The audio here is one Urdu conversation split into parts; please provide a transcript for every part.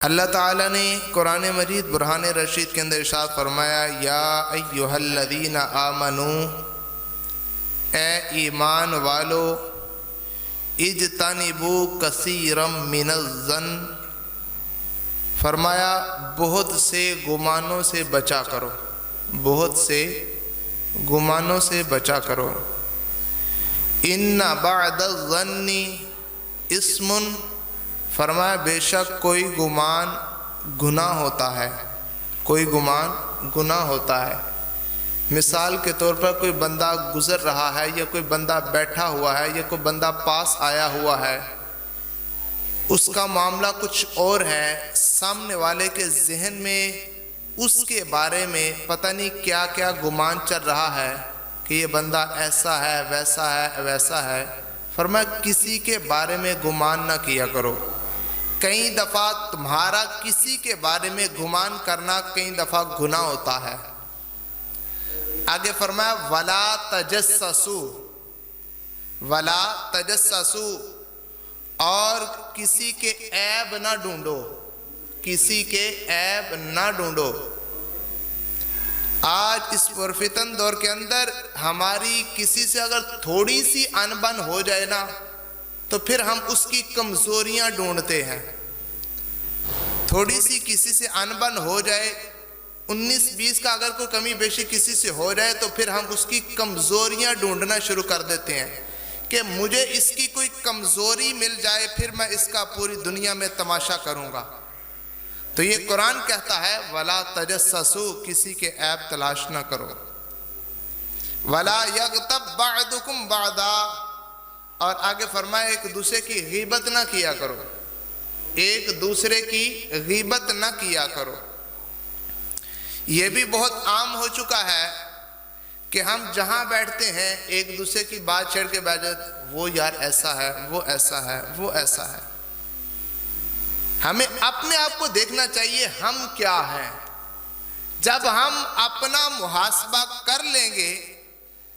اللہ تعالیٰ نے قرآن مجید برہان رشید کے اندر ارشاد فرمایا، یا ایہا الذین آمنو، اے ایمان والو، اجتنبوا کثیرا من الظن، فرمایا بہت سے گمانوں سے بچا کرو، بہت سے گمانوں سے بچا کرو۔ ان بعد الظن اسم، فرمایا بے شک کوئی گمان گناہ ہوتا ہے، کوئی گمان گناہ ہوتا ہے۔ مثال کے طور پر کوئی بندہ گزر رہا ہے، یا کوئی بندہ بیٹھا ہوا ہے، یا کوئی بندہ پاس آیا ہوا ہے، اس کا معاملہ کچھ اور ہے، سامنے والے کے ذہن میں اس کے بارے میں پتہ نہیں کیا کیا گمان چل رہا ہے کہ یہ بندہ ایسا ہے، ویسا ہے، ویسا ہے۔ فرمایا کسی کے بارے میں گمان نہ کیا کرو۔ کئی دفعہ تمہارا کسی کے بارے میں گمان کرنا کئی دفعہ گناہ ہوتا ہے۔ آگے فرمایا وَلَا تَجَسَّسُوا، وَلَا تَجَسَّسُوا، اور کسی کے عیب نہ ڈھونڈو، کسی کے عیب نہ ڈھونڈو۔ آج اس پرفتن دور کے اندر ہماری کسی سے اگر تھوڑی سی انبن ہو جائے نا، تو پھر ہم اس کی کمزوریاں ڈھونڈتے ہیں۔ تھوڑی سی کسی سے انبن ہو جائے، 19-20 کا اگر کوئی کمی بیشی کسی سے ہو جائے، تو پھر ہم اس کی کمزوریاں ڈھونڈنا شروع کر دیتے ہیں کہ مجھے اس کی کوئی کمزوری مل جائے، پھر میں اس کا پوری دنیا میں تماشا کروں گا۔ تو یہ قرآن کہتا ہے وَلَا تَجَسَّسُوا، کسی کے عیب تلاش نہ کرو۔ وَلَا يَغْتَبْ بَعْضُكُمْ بَعْضًا، اور آگے فرمایا ایک دوسرے کی غیبت نہ کیا کرو، ایک دوسرے کی غیبت نہ کیا کرو۔ یہ بھی بہت عام ہو چکا ہے کہ ہم جہاں بیٹھتے ہیں ایک دوسرے کی بات چھیڑ کے بیٹھ جاتے، وہ یار ایسا ہے، وہ ایسا ہے، وہ ایسا ہے۔ ہمیں اپنے آپ کو دیکھنا چاہیے ہم کیا ہیں۔ جب ہم اپنا محاسبہ کر لیں گے،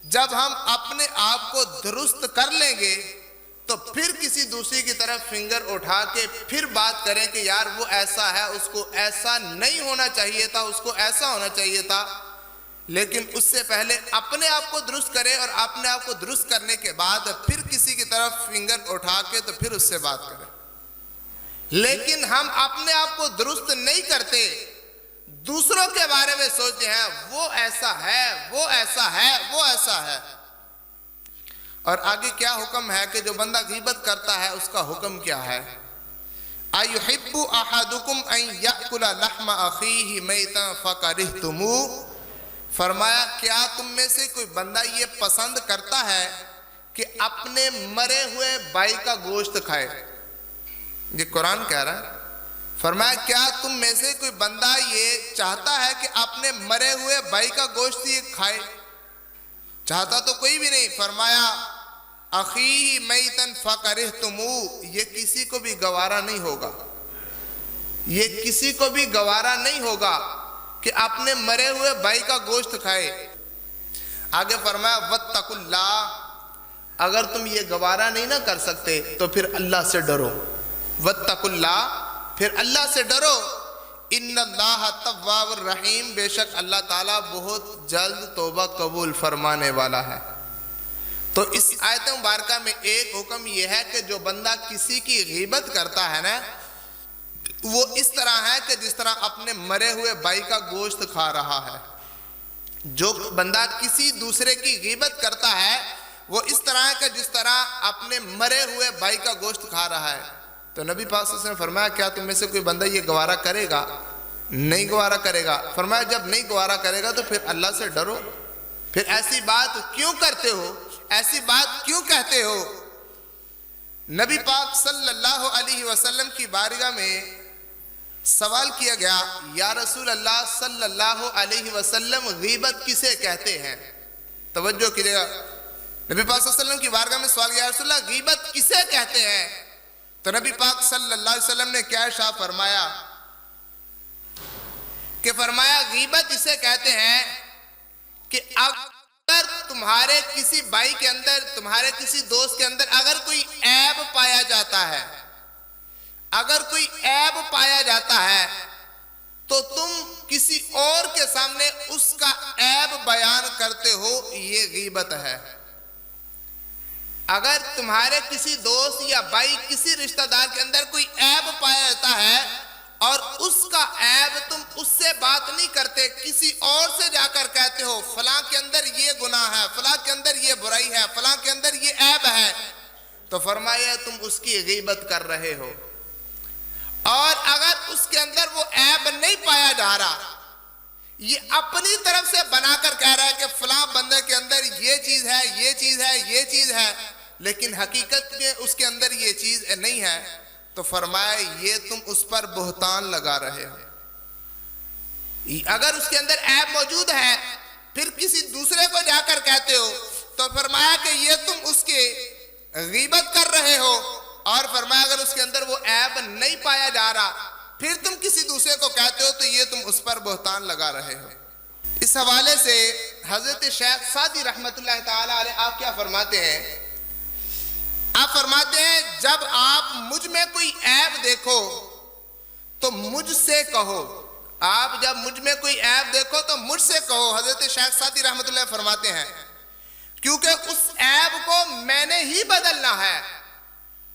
جب ہم اپنے آپ کو درست کر لیں گے، تو پھر کسی دوسری کی طرف فنگر اٹھا کے پھر بات کریں کہ یار وہ ایسا ہے، اس کو ایسا نہیں ہونا چاہیے تھا، اس کو ایسا ہونا چاہیے تھا۔ لیکن اس سے پہلے اپنے آپ کو درست کریں، اور اپنے آپ کو درست کرنے کے بعد پھر کسی کی طرف فنگر اٹھا کے تو پھر اس سے بات کریں۔ لیکن ہم اپنے آپ کو درست نہیں کرتے، دوسروں کے بارے میں سوچتے ہیں وہ ایسا ہے، وہ ایسا ہے، وہ ایسا ہے۔ اور آگے کیا حکم ہے کہ جو بندہ غیبت کرتا ہے اس کا حکم کیا ہے؟ أَيُحِبُّ أَحَدُكُمْ أَن يَأْكُلَ لَحْمَ أَخِيهِ مَيْتًا فَكَرِهْتُمُوهُ، فرمایا کیا تم میں سے کوئی بندہ یہ پسند کرتا ہے کہ اپنے مرے ہوئے بھائی کا گوشت کھائے؟ یہ قرآن کہہ رہا ہے۔ فرمایا کیا تم میں سے کوئی بندہ یہ چاہتا ہے کہ اپنے مرے ہوئے بھائی کا گوشت یہ کھائے؟ چاہتا تو کوئی بھی نہیں۔ فرمایا اخیہ میتن فکرہتموہ، یہ کسی کو بھی گوارا نہیں ہوگا، یہ کسی کو بھی گوارا نہیں ہوگا کہ اپنے مرے ہوئے بھائی کا گوشت کھائے۔ آگے فرمایا واتقوا اللہ، اگر تم یہ گوارا نہیں نہ کر سکتے تو پھر اللہ سے ڈرو۔ واتقوا اللہ، پھر اللہ سے ڈرو۔ ان اللہ تواب الرحیم، بے شک اللہ تعالیٰ بہت جلد توبہ قبول فرمانے والا ہے۔ تو اس آیت مبارکہ میں ایک حکم یہ ہے کہ جو بندہ کسی کی غیبت کرتا ہے نا، وہ اس طرح ہے کہ جس طرح اپنے مرے ہوئے بھائی کا گوشت کھا رہا ہے۔ جو بندہ کسی دوسرے کی غیبت کرتا ہے وہ اس طرح ہے کہ جس طرح اپنے مرے ہوئے بھائی کا گوشت کھا رہا ہے۔ تو نبی پاک صلی اللہ علیہ وسلم نے فرمایا کیا تم میں سے کوئی بندہ یہ گوارا کرے گا؟ نہیں گوارا کرے گا۔ فرمایا جب نہیں گوارا کرے گا تو پھر اللہ سے ڈرو۔ پھر ایسی بات کیوں کرتے ہو، ایسی بات کیوں کہتے ہو؟ نبی پاک صلی اللہ علیہ وسلم کی بارگاہ میں سوال کیا گیا، یا رسول اللہ صلی اللہ علیہ وسلم غیبت کسے کہتے ہیں؟ توجہ کیجئے گا، نبی پاک صلی اللہ علیہ وسلم کی بارگاہ میں سوال کیا، یا رسول اللہ غیبت کسے کہتے ہیں؟ تو نبی پاک صلی اللہ علیہ وسلم نے کیا ارشاد فرمایا کہ فرمایا غیبت اسے کہتے ہیں کہ اگر تمہارے کسی بھائی کے اندر، تمہارے کسی دوست کے اندر اگر کوئی عیب پایا جاتا ہے، اگر کوئی عیب پایا جاتا ہے تو تم کسی اور کے سامنے اس کا عیب بیان کرتے ہو، یہ غیبت ہے۔ اگر تمہارے کسی دوست یا بھائی کسی رشتہ دار کے اندر کوئی عیب پایا جاتا ہے اور اس کا عیب تم اس سے بات نہیں کرتے، کسی اور سے جا کر کہتے ہو فلاں کے اندر یہ گناہ ہے، فلاں کے اندر یہ برائی ہے، فلاں کے اندر یہ عیب ہے، تو فرمایا تم اس کی غیبت کر رہے ہو۔ اور اگر اس کے اندر وہ عیب نہیں پایا جا رہا، یہ اپنی طرف سے بنا کر کہہ رہا ہے کہ فلاں بندے کے اندر یہ چیز ہے، یہ چیز ہے، یہ چیز ہے، لیکن حقیقت میں اس کے اندر یہ چیز نہیں ہے، تو فرمایا یہ تم اس پر بہتان لگا رہے ہو۔ اگر اس کے اندر عیب موجود ہے پھر کسی دوسرے کو جا کر کہتے ہو، تو فرمایا کہ یہ تم اس کی غیبت کر رہے ہو، اور فرمایا اگر اس کے اندر وہ عیب نہیں پایا جا رہا پھر تم کسی دوسرے کو کہتے ہو تو یہ تم اس پر بہتان لگا رہے ہو۔ اس حوالے سے حضرت شیخ سعدی رحمت اللہ تعالی علیہ آپ کیا فرماتے ہیں؟ آپ فرماتے ہیں جب آپ مجھ میں کوئی عیب دیکھو تو مجھ سے کہو، آپ جب مجھ میں کوئی عیب دیکھو تو مجھ سے کہو۔ حضرت شیخ سعدی رحمت اللہ فرماتے ہیں کیونکہ اس عیب کو میں نے ہی بدلنا ہے،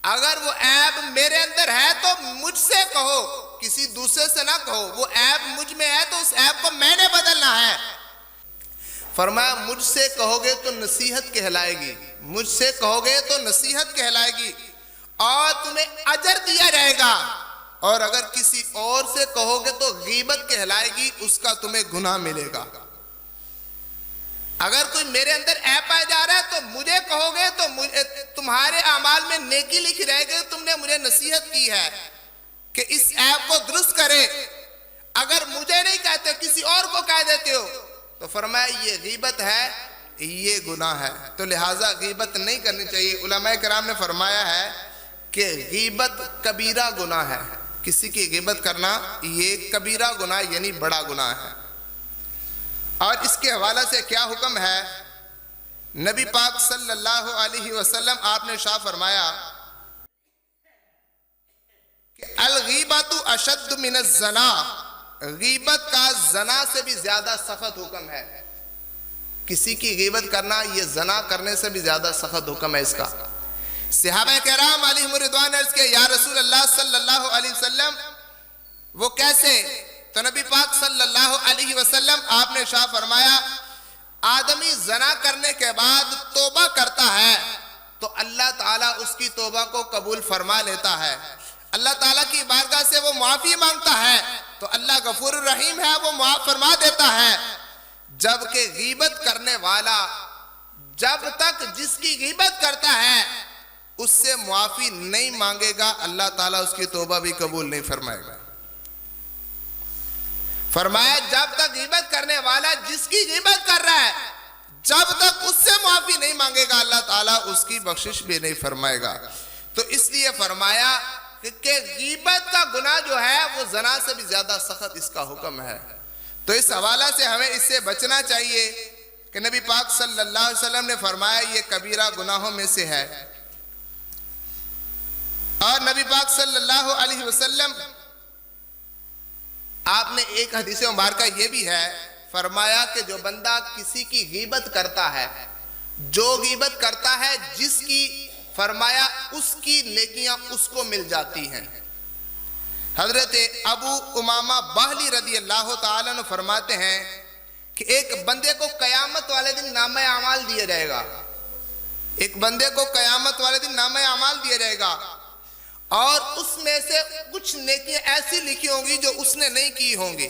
اگر وہ عیب میرے اندر ہے تو مجھ سے کہو، کسی دوسرے سے نہ کہو، وہ عیب مجھ میں ہے تو اس عیب کو میں نے بدلنا ہے۔ فرمایا مجھ سے کہو گے تو نصیحت کہلائے گی، مجھ سے کہو گے تو نصیحت کہلائے گی اور تمہیں اجر دیا جائے گا، اور اگر کسی اور سے کہو گے تو غیبت کہلائے گی، اس کا تمہیں گناہ ملے گا۔ اگر کوئی میرے اندر عیب پایا جا رہا ہے تو مجھے کہو گے تو تمہارے اعمال میں نیکی لکھی رہے گی، تم نے مجھے نصیحت کی ہے کہ اس عیب کو درست کرے۔ اگر مجھے نہیں کہتے کسی اور کو کہہ دیتے ہو تو فرمایا یہ غیبت ہے، یہ گناہ ہے، تو لہٰذا غیبت نہیں کرنی چاہیے۔ علماء کرام نے فرمایا ہے کہ غیبت کبیرہ گناہ ہے، کسی کی غیبت کرنا یہ کبیرہ گناہ یعنی بڑا گناہ ہے۔ اور اس کے حوالے سے کیا حکم ہے؟ نبی پاک صلی اللہ علیہ وسلم آپ نے ارشاد فرمایا کہ الغیبۃ اشد من الزنا، غیبت کا زنا سے بھی زیادہ سخت حکم ہے۔ کسی کی غیبت کرنا یہ زنا کرنے سے بھی زیادہ سخت حکم ہے اس کا۔ صحابہ کرام علیہم رضوان عرض کے یا رسول اللہ صلی اللہ علیہ وسلم وہ کیسے؟ تو نبی پاک صلی اللہ علیہ وسلم آپ نے ارشاد فرمایا آدمی زنا کرنے کے بعد توبہ کرتا ہے تو اللہ تعالیٰ اس کی توبہ کو قبول فرما لیتا ہے، اللہ تعالیٰ کی بارگاہ سے وہ معافی مانگتا ہے تو اللہ غفور الرحیم ہے، وہ معاف فرما دیتا ہے۔ جبکہ غیبت کرنے والا جب تک جس کی غیبت کرتا ہے اس سے معافی نہیں مانگے گا، اللہ تعالیٰ اس کی توبہ بھی قبول نہیں فرمائے گا۔ فرمایا جب تک غیبت کرنے والا جس کی غیبت کر رہا ہے جب تک اس سے معافی نہیں مانگے گا، اللہ تعالیٰ اس کی بخشش بھی نہیں فرمائے گا۔ تو اس لیے فرمایا کہ غیبت کا گناہ جو ہے وہ زنا سے بھی زیادہ سخت اس کا حکم ہے۔ تو اس حوالہ سے ہمیں اس سے بچنا چاہیے کہ نبی پاک صلی اللہ علیہ وسلم نے فرمایا یہ کبیرہ گناہوں میں سے ہے۔ اور نبی پاک صلی اللہ علیہ وسلم آپ نے ایک حدیث مبارکہ یہ بھی ہے فرمایا کہ جو بندہ کسی کی غیبت کرتا ہے، جو غیبت کرتا ہے جس کی، فرمایا اس کی نیکیاں اس کو مل جاتی ہیں۔ حضرت ابو امامہ باہلی رضی اللہ تعالیٰ عنہ فرماتے ہیں کہ ایک بندے کو قیامت والے دن نامہ اعمال دیا جائے گا، ایک بندے کو قیامت والے دن نامہ اعمال دیا جائے گا اور اس میں سے کچھ نیکیاں ایسی لکھی ہوں گی جو اس نے نہیں کی ہوں گی،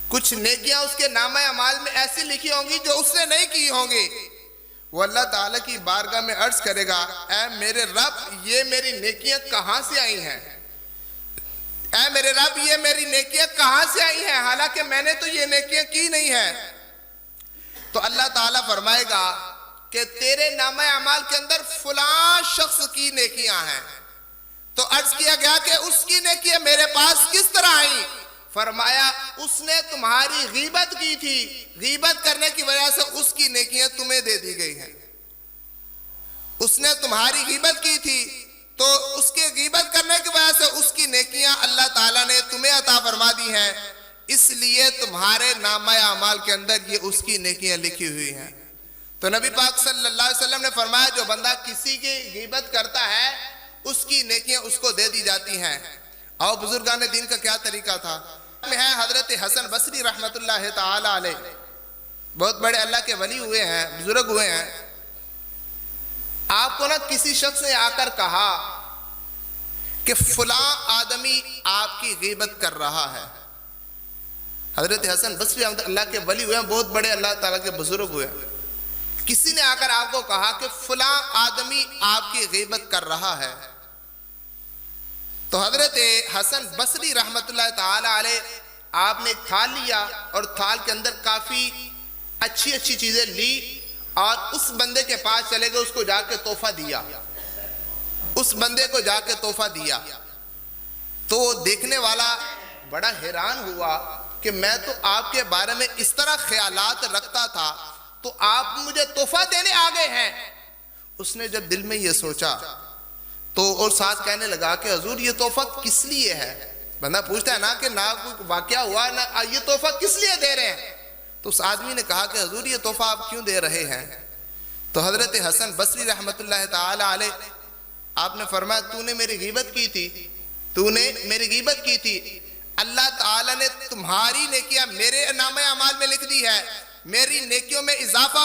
کچھ نیکیاں اس کے نامہ اعمال میں ایسی لکھی ہوں گی جو اس نے نہیں کی ہوں گی۔ وہ اللہ تعالیٰ کی بارگاہ میں عرض کرے گا اے میرے رب یہ میری نیکیاں کہاں سے آئی ہیں، اے میرے رب یہ میری نیکیاں کہاں سے آئی ہیں، حالانکہ میں نے تو یہ نیکیاں کی نہیں ہیں۔ تو اللہ تعالیٰ فرمائے گا کہ تیرے نامہ اعمال کے اندر فلاں شخص کی نیکیاں ہیں۔ تو عرض کیا گیا کہ اس کی نیکیاں میرے پاس کس طرح آئیں؟ فرمایا اس نے تمہاری غیبت کی تھی، غیبت کرنے کی وجہ سے اس کی نیکیاں تمہیں دے دی گئی ہیں۔ اس نے تمہاری غیبت کی تھی، تو اس کے غیبت کرنے کی وجہ سے اس کی نیکیاں اللہ تعالیٰ نے تمہیں عطا فرما دی ہیں، اس لیے تمہارے نامہ اعمال کے اندر یہ اس کی نیکیاں لکھی ہوئی ہیں۔ تو نبی پاک صلی اللہ علیہ وسلم نے فرمایا جو بندہ کسی کی غیبت کرتا ہے اس کی نیکیاں اس کو دے دی جاتی ہیں۔ اور بزرگان دین کا کیا طریقہ تھا ہے، حضرت حسن بصری رحمت اللہ تعالی علیہ بہت بڑے اللہ کے ولی ہوئے ہیں، بزرگ ہوئے ہیں۔ آپ کو نہ کسی شخص نے آ کر کہا کہ فلاں آدمی آپ کی غیبت کر رہا ہے۔ حضرت حسن بصری رحمت اللہ کے ولی ہوئے ہیں، بہت بڑے اللہ تعالیٰ کے بزرگ ہوئے ہیں۔ کسی نے آ کر آپ کو کہا کہ فلاں آدمی آپ کی غیبت کر رہا ہے، تو حضرت حسن بصری رحمت اللہ تعالی علیہ آپ نے ایک تھال لیا اور تھال کے اندر کافی اچھی اچھی چیزیں لی اور اس بندے کے پاس چلے گئے، اس کو جا کے تحفہ دیا، اس بندے کو جا کے تحفہ دیا۔ تو دیکھنے والا بڑا حیران ہوا کہ میں تو آپ کے بارے میں اس طرح خیالات رکھتا تھا تو آپ مجھے تحفہ دینے آ گئے ہیں۔ اس نے جب دل میں یہ سوچا تو اور ساتھ کہنے لگا کہ حضور یہ تحفہ کس لیے ہے؟ بندہ پوچھتا ہے نا کہ نہ کوئی واقعہ ہوا نہ یہ تحفہ کس لیے دے رہے ہیں؟ تو اس آدمی نے کہا کہ حضور یہ تحفہ آپ کیوں دے رہے ہیں؟ تو حضرت حسن بصری رحمت اللہ تعالی علیہ آپ نے فرمایا تو نے میری غیبت کی تھی، تو نے میری غیبت کی تھی، اللہ تعالیٰ نے تمہاری نیکیاں میرے نامہ اعمال میں لکھ دی ہے، میری نیکیوں میں اضافہ